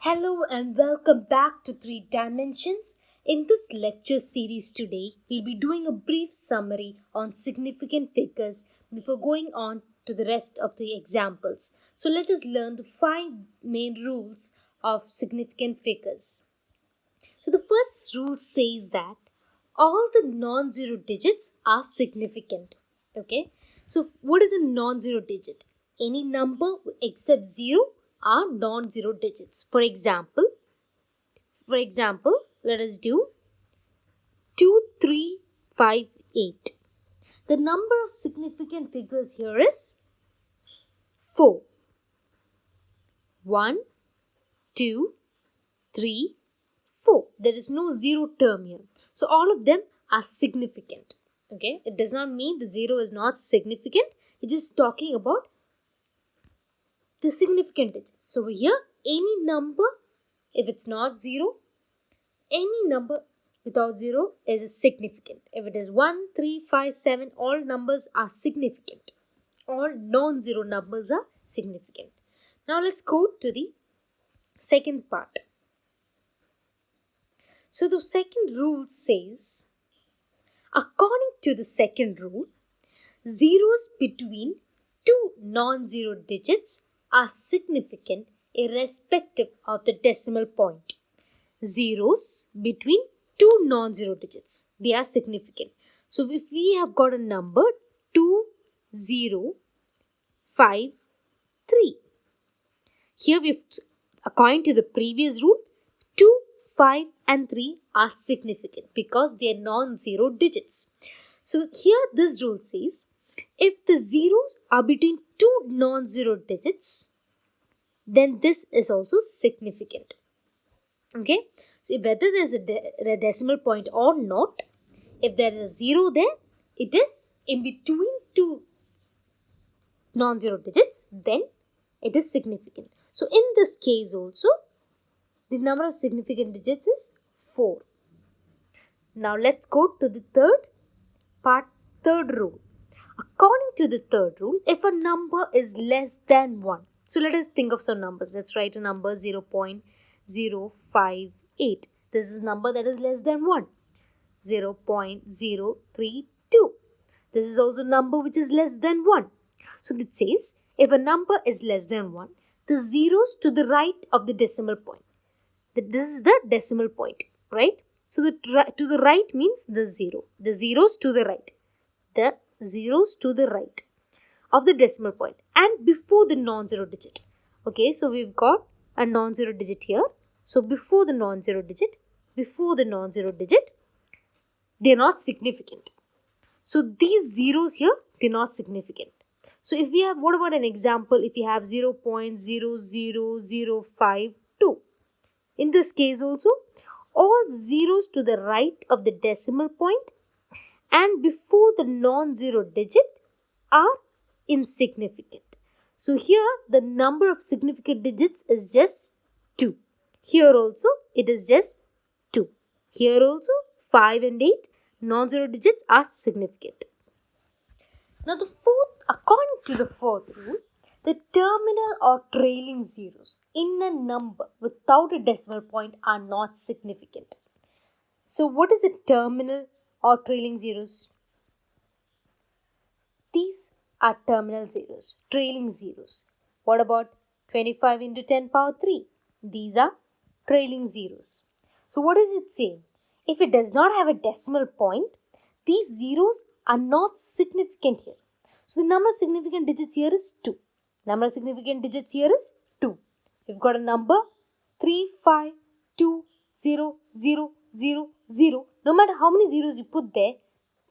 Hello and welcome back to 3 Dimensions. In this lecture series today, we'll be doing a brief summary on significant figures before going on to the rest of the examples. So let us learn the 5 main rules of significant figures. So the first rule says that all the non-zero digits are significant. Okay. So what is a non-zero digit? Any number except 0 are non-zero digits. For example, let us do 2358. The number of significant figures here is 4. 1, 2, 3, 4. There is no 0 term here. So all of them are significant. Okay. It does not mean the 0 is not significant. It's just talking about the significant digits. So here, any number, if it's not 0, any number without 0 is significant. If it is 1, 3, 5, 7, all numbers are significant. All non-zero numbers are significant. Now let's go to the second part. So the second rule says, according to the second rule, zeros between two non-zero digits are significant irrespective of the decimal point. Zeros between two non-zero digits, they are significant. So if we have got a number 2053, here we've, according to the previous rule, 2, 5 and 3 are significant because they are non-zero digits. So here this rule says, if the zeros are between two non-zero digits, then this is also significant. Okay, so whether there's a decimal point or not, if there is a 0 there, it is in between two non-zero digits, then it is significant. So in this case also, the number of significant digits is 4. Now let's go to the third rule. According to the third rule, if a number is less than 1, so let us think of some numbers. Let's write a number 0.058. This is a number that is less than 1. 0.032. This is also a number which is less than 1. So it says, if a number is less than 1, the zeros to the right of the decimal point. This is the decimal point, right? So to the right means the 0. The zeros to the right. The zeros to the right of the decimal point and before the non-zero digit. Okay, so we've got a non-zero digit here. So before the non-zero digit, they're not significant. So these zeros here, they're not significant. So if we have, what about an example? If you have 0.00052. In this case also, all zeros to the right of the decimal point and before the non-zero digit are insignificant. So here the number of significant digits is just 2. Here also it is just 2. Here also 5 and 8 non-zero digits are significant. Now according to the fourth rule, the terminal or trailing zeros in a number without a decimal point are not significant. So what is a terminal or trailing zeros? These are terminal zeros, trailing zeros. What about 25 into 10 power 3? These are trailing zeros. So what is it saying? If it does not have a decimal point, these zeros are not significant here. So the number of significant digits here is 2. Number of significant digits here is 2. We've got a number 352000. No matter how many zeros you put there,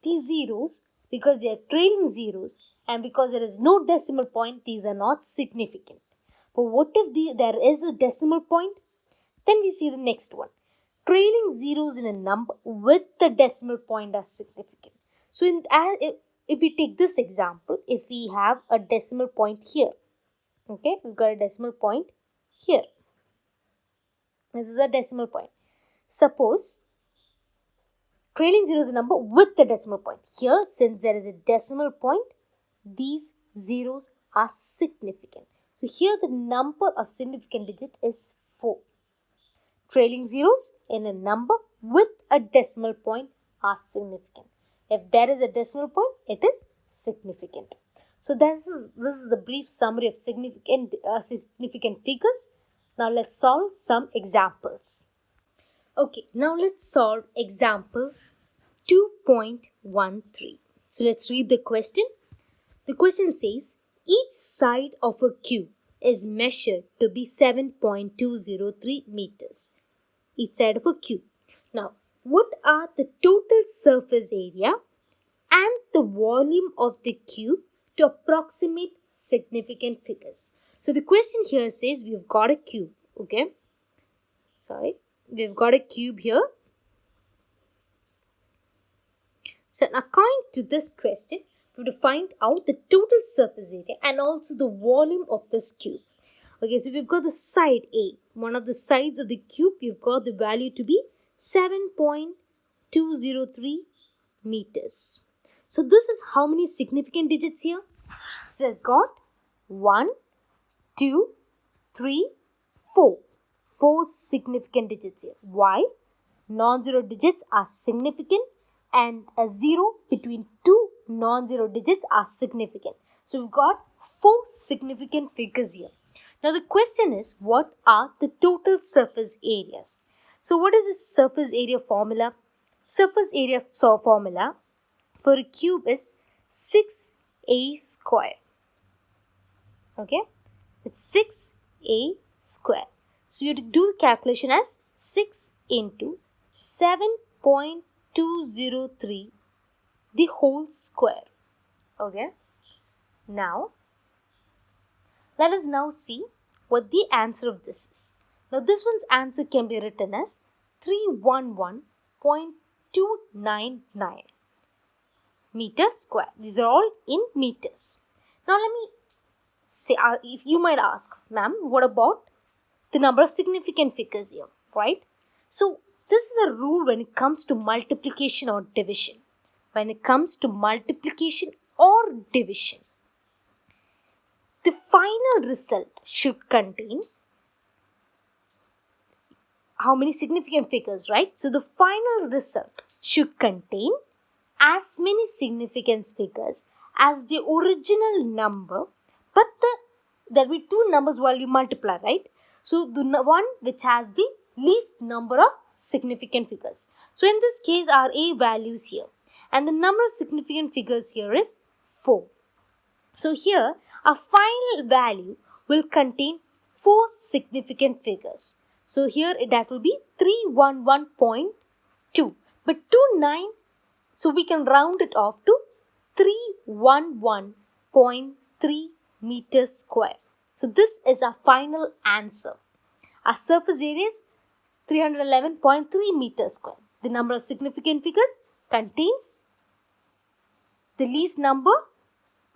these zeros, because they are trailing zeros and because there is no decimal point, these are not significant. But what if there is a decimal point? Then we see the next one. Trailing zeros in a number with the decimal point are significant. So if we take this example, if we have a decimal point here, okay, we've got a decimal point here. This is a decimal point. Suppose trailing zero is a number with the decimal point. Here, since there is a decimal point, these zeros are significant. So here the number of significant digit is 4. Trailing zeros in a number with a decimal point are significant. If there is a decimal point, it is significant. So this is the brief summary of significant figures. Now let's solve some examples. Okay, now let's solve example 2.13. So let's read the question. The question says, each side of a cube is measured to be 7.203 meters. Each side of a cube. Now, what are the total surface area and the volume of the cube to approximate significant figures? So the question here says we've got a cube, okay? We've got a cube here. So according to this question, we have to find out the total surface area and also the volume of this cube. Okay, so we've got the side A, one of the sides of the cube, we've got the value to be 7.203 meters. So this is how many significant digits here? So it's got 1, 2, 3, 4. 4 significant digits here. Why? Non-zero digits are significant and a zero between two non-zero digits are significant. So we've got 4 significant figures here. Now the question is, what are the total surface areas? So what is the surface area formula? Surface area formula for a cube is 6a square. Okay, it's 6a square. So you have to do the calculation as 6 into 7.203 the whole square. Okay, now let us now see what the answer of this is. Now this one's answer can be written as 311.299 meter square. These are all in meters. Now let me say, if you might ask, ma'am, what about the number of significant figures here, right? So this is a rule when it comes to multiplication or division. When it comes to multiplication or division, the final result should contain how many significant figures, right? So the final result should contain as many significant figures as the original number, but there will be two numbers while you multiply, right? So the one which has the least number of significant figures. So in this case, our A value is here and the number of significant figures here is 4. So here our final value will contain 4 significant figures. So here that will be 311.2, but 29, so we can round it off to 311.3 meters square. So this is our final answer. Our surface area is 311.3 meters square. The number of significant figures contains the least number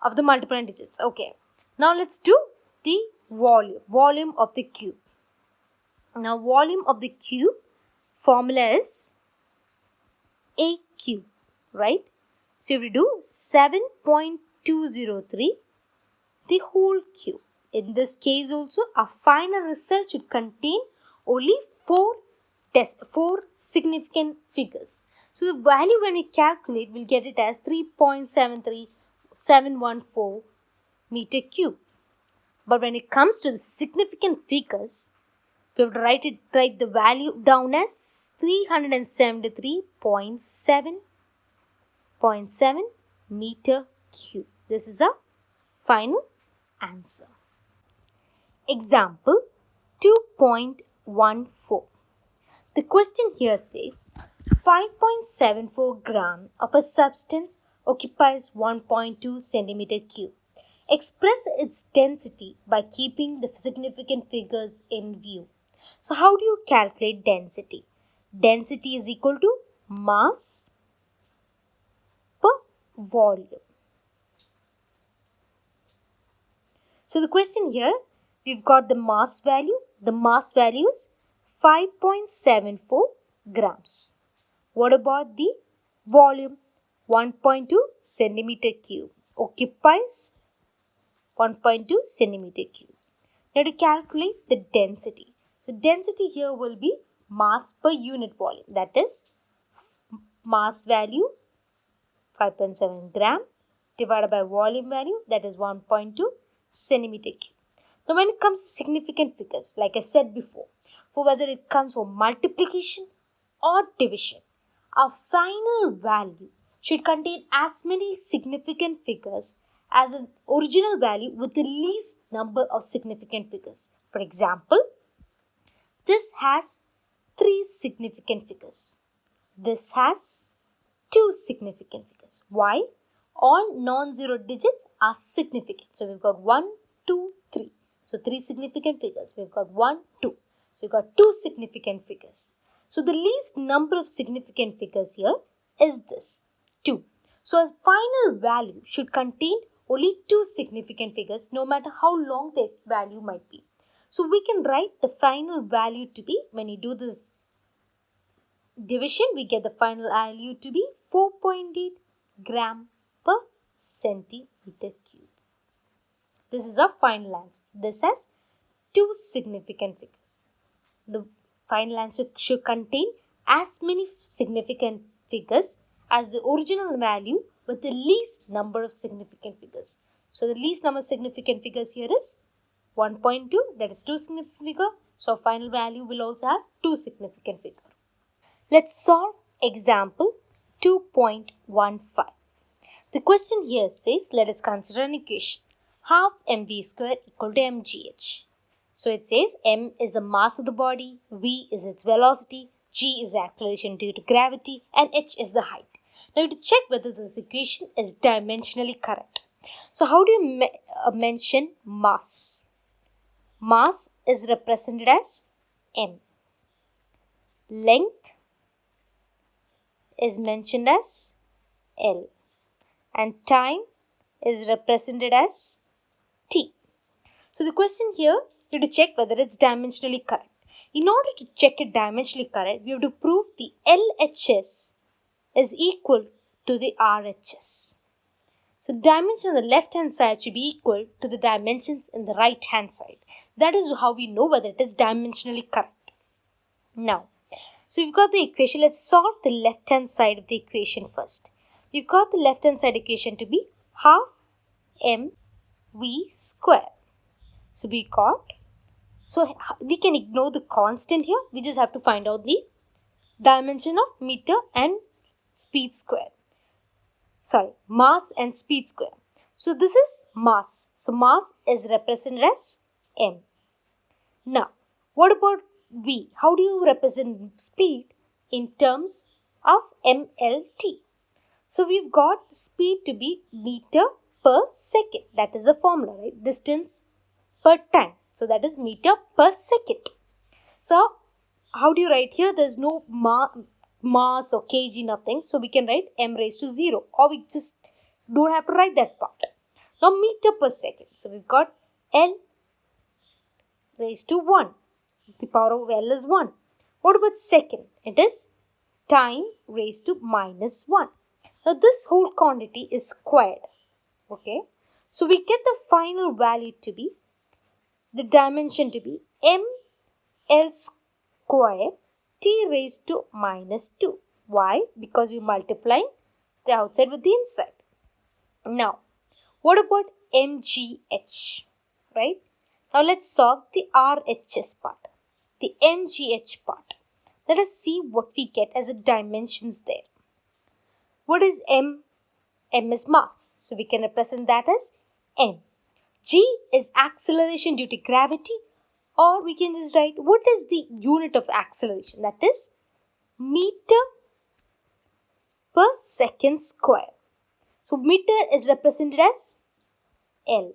of the multiplying digits. Okay. Now let's do the volume of the cube. Now volume of the cube formula is A cube, right? So you have to do 7.203 the whole cube. In this case also, our final result should contain only 4 significant figures. So the value when we calculate, we'll get it as 3.73714 meter cube. But when it comes to the significant figures, we have to write the value down as 373.7 meter cube. This is our final answer. Example 2.14. The question here says 5.74 gram of a substance occupies 1.2 centimeter cube. Express its density by keeping the significant figures in view. So how do you calculate density? Density is equal to mass per volume. So the question here, we've got the mass value. The mass value is 5.74 grams. What about the volume? 1.2 centimeter cube. Occupies 1.2 centimeter cube. Now to calculate the density. The density here will be mass per unit volume. That is mass value 5.7 gram divided by volume value, that is 1.2 centimeter cube. Now when it comes to significant figures, like I said before, for whether it comes for multiplication or division, our final value should contain as many significant figures as an original value with the least number of significant figures. For example, this has 3 significant figures. This has 2 significant figures. Why? All non-zero digits are significant. So we've got 1, 2, 3. So 3 significant figures. We've got 1, 2. So we've got 2 significant figures. So the least number of significant figures here is this, 2. So a final value should contain only 2 significant figures no matter how long the value might be. So we can write the final value to be, when you do this division, we get the final value to be 4.8 gram per centimeter cube. This is our final answer. This has 2 significant figures. The final answer should contain as many significant figures as the original value with the least number of significant figures. So the least number of significant figures here is 1.2, that is 2 significant figure. So our final value will also have 2 significant figures. Let's solve example 2.15. The question here says, let us consider an equation. Half mv square equal to mgh. So it says m is the mass of the body, v is its velocity, g is the acceleration due to gravity, and h is the height. Now to check whether this equation is dimensionally correct. So how do you mention mass? Mass is represented as m. Length is mentioned as L, and time is represented as T. So the question here, you have to check whether it's dimensionally correct. In order to check it dimensionally correct, we have to prove the LHS is equal to the RHS. So dimension on the left hand side should be equal to the dimensions in the right hand side. That is how we know whether it is dimensionally correct. Now, so we've got the equation. Let's solve the left hand side of the equation first. We've got the left hand side equation to be half mv square. So we can ignore the constant here. We just have to find out the dimension of meter and speed square. Mass and speed square. So this is mass. So mass is represented as m. Now, what about v? How do you represent speed in terms of mlt? So we've got speed to be meter per second. That is the formula, right? Distance per time. So that is meter per second. So how do you write here? There's no mass or kg, nothing. So we can write m raised to 0, or we just don't have to write that part. Now meter per second. So we've got L raised to 1. The power of L is 1. What about second? It is time raised to minus 1. Now this whole quantity is squared. Okay. So we get the final value to be, the dimension to be ml square t raised to minus 2. Why? Because we're multiplying the outside with the inside. Now, what about mgh? Right? Now let's solve the RHS part. The mgh part. Let us see what we get as the dimensions there. What is m? M is mass. So we can represent that as m. G is acceleration due to gravity, or we can just write what is the unit of acceleration. That is meter per second square. So meter is represented as L.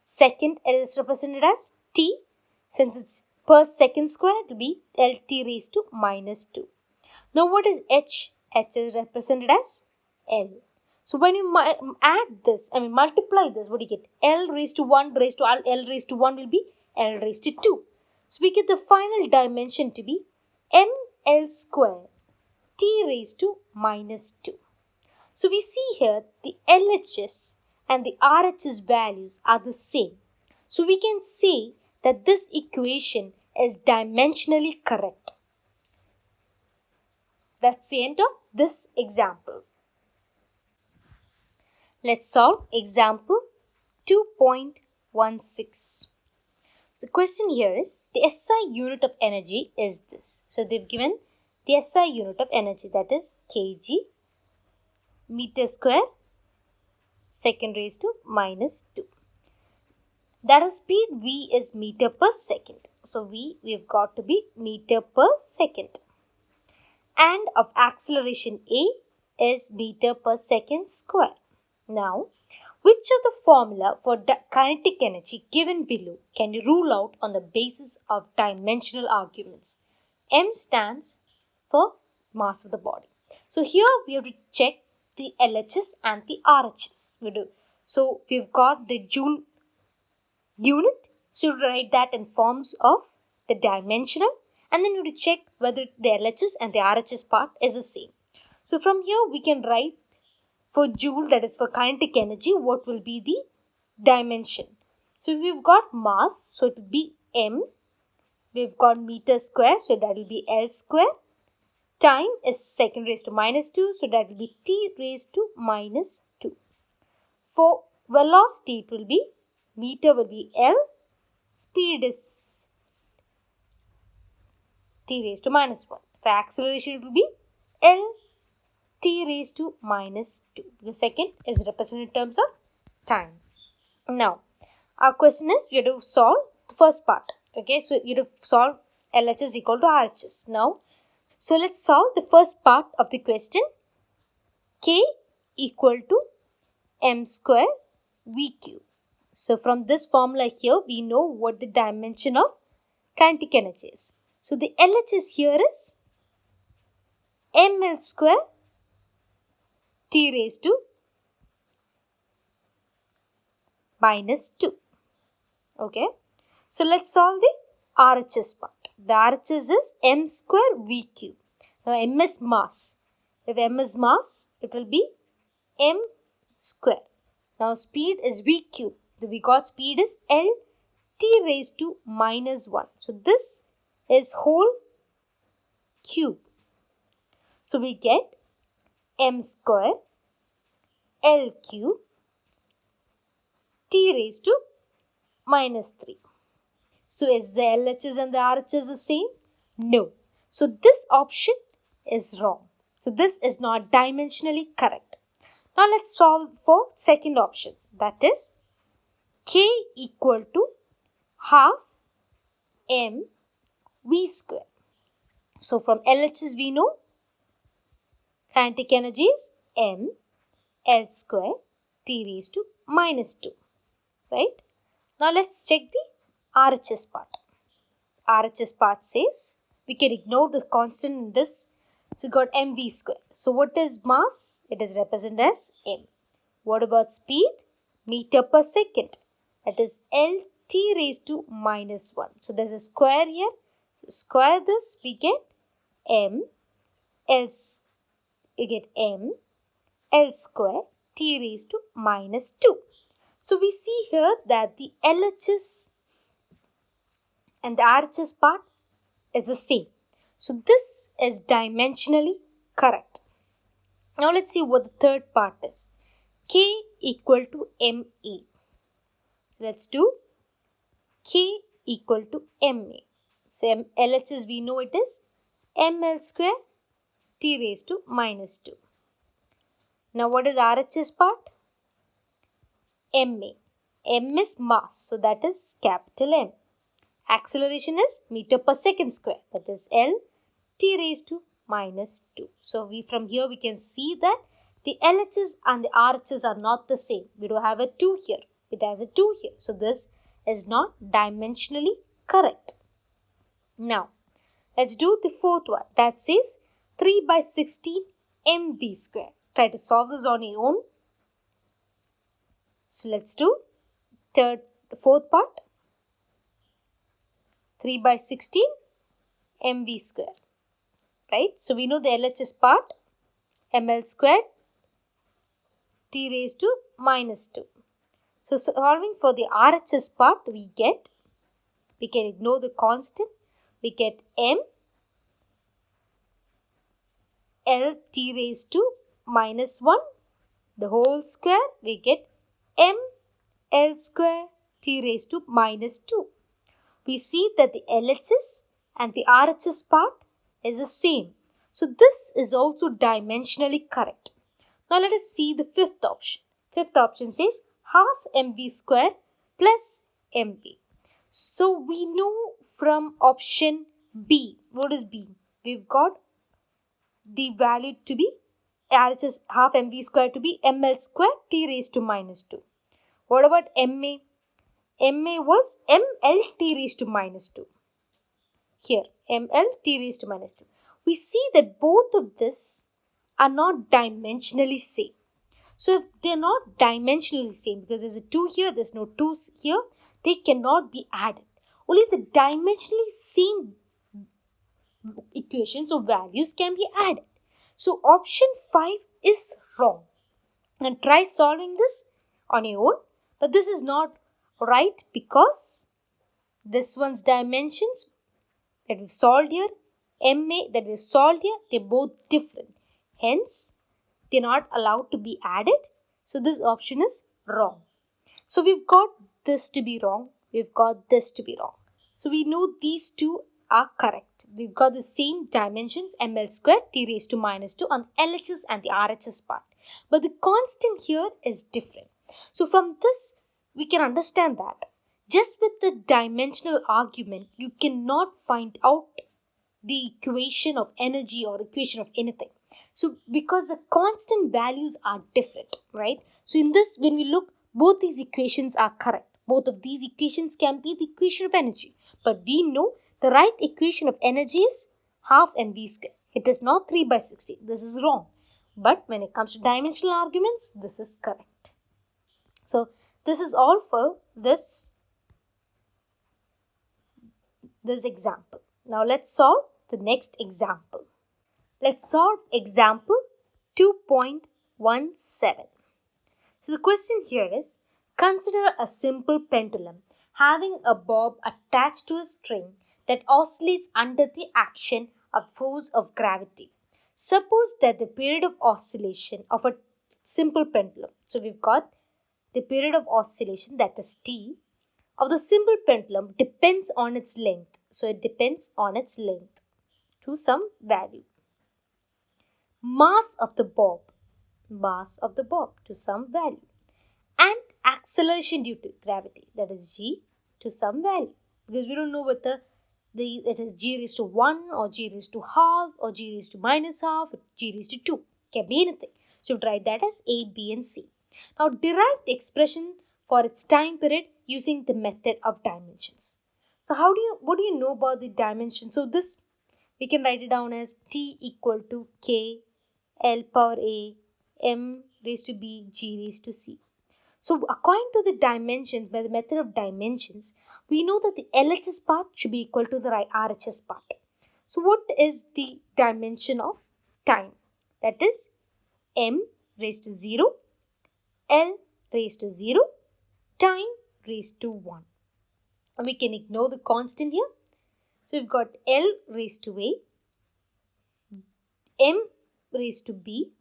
Second is represented as T. Since it's per second square, it will be LT raised to minus 2. Now what is H? H is represented as L. So when you multiply this, what do you get? L raised to 1 raised to L raised to 1 will be L raised to 2. So we get the final dimension to be ml square t raised to minus 2. So we see here the LHS and the RHS values are the same. So we can say that this equation is dimensionally correct. That's the end of this example. Let's solve example 2.16. The question here is, the SI unit of energy is this. So they've given the SI unit of energy, that is kg meter square second raised to minus 2. That is speed v is meter per second. So we've got to be meter per second. And of acceleration a is meter per second square. Now, which of the formula for kinetic energy given below can you rule out on the basis of dimensional arguments? M stands for mass of the body. So here we have to check the LHS and the RHS. So we've got the joule unit. So you write that in forms of the dimensional, and then you have to check whether the LHS and the RHS part is the same. So from here we can write for joule, that is for kinetic energy, what will be the dimension. So we've got mass, so it will be m. We've got meter square, so that will be L square. Time is second raised to minus 2, so that will be t raised to minus 2. For velocity, it will be meter will be L, speed is t raised to minus 1. For acceleration, it will be L t raised to minus 2. The second is represented in terms of time. Now, our question is, we have to solve the first part. Okay, so you have to solve LHS equal to RHS. Now, so let's solve the first part of the question. K equal to m square v cube. So from this formula here, we know what the dimension of kinetic energy is. So the LHS here is ml square t raised to minus 2. Okay. So let's solve the RHS part. The RHS is m square v cube. Now m is mass. If m is mass, it will be m square. Now speed is v cube. We got speed is L t raised to minus 1. So this is whole cube. So we get m square L cube t raised to minus 3. So is the LHS and the RHS the same? No. So this option is wrong. So this is not dimensionally correct. Now let's solve for second option. That is K equal to half m v square. So from LHS we know kinetic energy is m L square t raised to minus 2. Right? Now let's check the RHS part. RHS part says we can ignore the constant in this. So we got mv square. So what is mass? It is represented as m. What about speed? Meter per second. That is L t raised to minus 1. So there's a square here. So square this, we get m L square t raised to minus 2. So we see here that the LHS and the RHS part is the same. So this is dimensionally correct. Now let's see what the third part is. K equal to MA. Let's do K equal to MA. So LHS we know it is ML square t raised to minus 2. Now what is RHS part? MA. M is mass, so that is capital M. Acceleration is meter per second square, that is L t raised to minus 2. So from here we can see that the LHS and the RHS are not the same. We don't have a 2 here. It has a 2 here. So this is not dimensionally correct. Now, let's do the fourth one. That says 3 by 16 mv square. Try to solve this on your own. So let's do fourth part. 3 by 16 mv square. Right? So we know the LHS part, ml square t raised to minus 2. So solving for the RHS part, we can ignore the constant. We get m L t raised to minus 1, the whole square, we get m L square t raised to minus 2. We see that the LHS and the RHS part is the same. So this is also dimensionally correct. Now let us see the fifth option. Fifth option says half mv square plus mv. So we know from option B. What is B? We've got the value to be RHS half mv square to be ml square t raised to minus 2. What about MA? MA was mlt raised to minus 2. Here, mlt raised to minus 2. We see that both of this are not dimensionally same. So if they're not dimensionally same, because there's a 2 here, there's no 2 here, they cannot be added. Only the dimensionally same equations or values can be added. So option 5 is wrong. And try solving this on your own. But this is not right because this one's dimensions that we've solved here, MA that we've solved here, they're both different. Hence, they're not allowed to be added. So this option is wrong. So we've got this to be wrong. We've got this to be wrong. So we know these two are correct. We've got the same dimensions, ml square t raised to minus 2 on LHS and the RHS part. But the constant here is different. So from this, we can understand that just with the dimensional argument, you cannot find out the equation of energy or equation of anything. So because the constant values are different, right? So in this, when we look, both these equations are correct. Both of these equations can be the equation of energy. But we know the right equation of energy is half mv square. It is not 3 by 60. This is wrong. But when it comes to dimensional arguments, this is correct. So this is all for this example. Now let's solve the next example. Let's solve example 2.17. So the question here is, consider a simple pendulum having a bob attached to a string that oscillates under the action of force of gravity. Suppose that the period of oscillation of a simple pendulum, so we've got the period of oscillation, that is T, of the simple pendulum depends on its length. So it depends on its length to some value. Mass of the bob to some value. And acceleration due to gravity, that is G, to some value. Because we don't know whether it is G raised to 1 or G raised to half or G raised to minus half or G raised to 2. Can be anything. So write that as A, B and C. Now derive the expression for its time period using the method of dimensions. So what do you know about the dimension? So this we can write it down as T equal to K L power A M raised to B G raised to C. So according to the dimensions, by the method of dimensions, we know that the LHS part should be equal to the RHS part. So what is the dimension of time? That is M raised to 0, L raised to 0, time raised to 1. And we can ignore the constant here. So we've got L raised to A, M raised to B,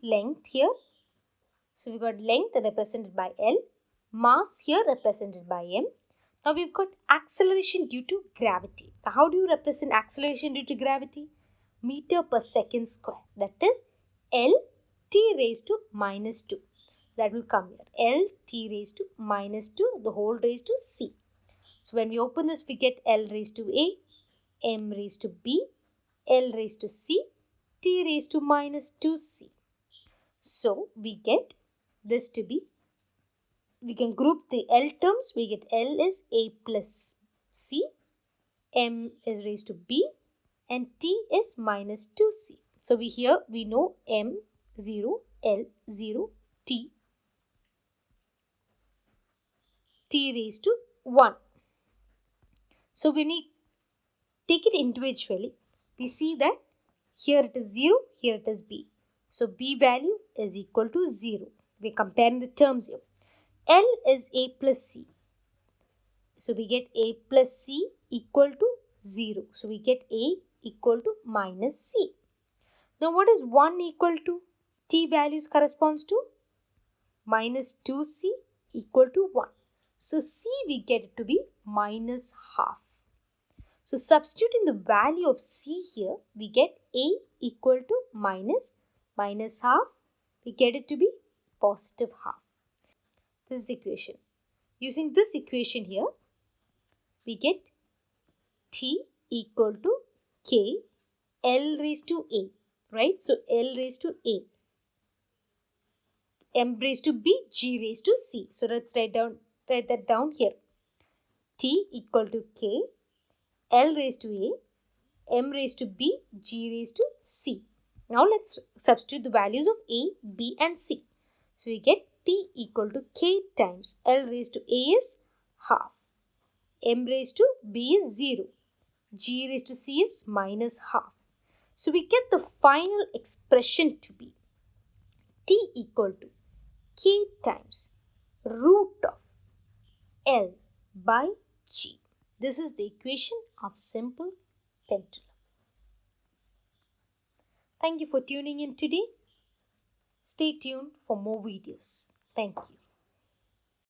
length here. So we've got length represented by L, mass here represented by M. Now we've got acceleration due to gravity. Now how do you represent acceleration due to gravity? Meter per second square. That is L t raised to minus 2. That will come here. L t raised to minus 2, the whole raised to C. So when we open this, we get L raised to A, M raised to B, L raised to C, t raised to minus 2C. So we get this to be, we can group the L terms. We get L is A plus C, M is raised to B, and T is minus 2C. So we know M 0, L 0, T raised to 1. So when we take it individually, we see that here it is 0, here it is B. So B value is equal to 0. We're comparing the terms here. L is A plus C. So we get a plus c equal to 0. So we get a equal to minus c. Now what is 1 equal to? T values corresponds to minus 2c equal to 1. So c we get it to be minus half. So substituting the value of c here, we get a equal to minus half. We get it to be positive half. This is the equation. Using this equation here, we get t equal to k L raised to a, right? So L raised to a, m raised to b, g raised to c. So let's write that down here. T equal to k L raised to a, m raised to b, g raised to c. Now let's substitute the values of a, b and c. So we get t equal to k times L raised to a is half, m raised to b is 0, g raised to c is minus half. So we get the final expression to be t equal to k times root of L by g. This is the equation of simple pendulum. Thank you for tuning in today. Stay tuned for more videos. Thank you.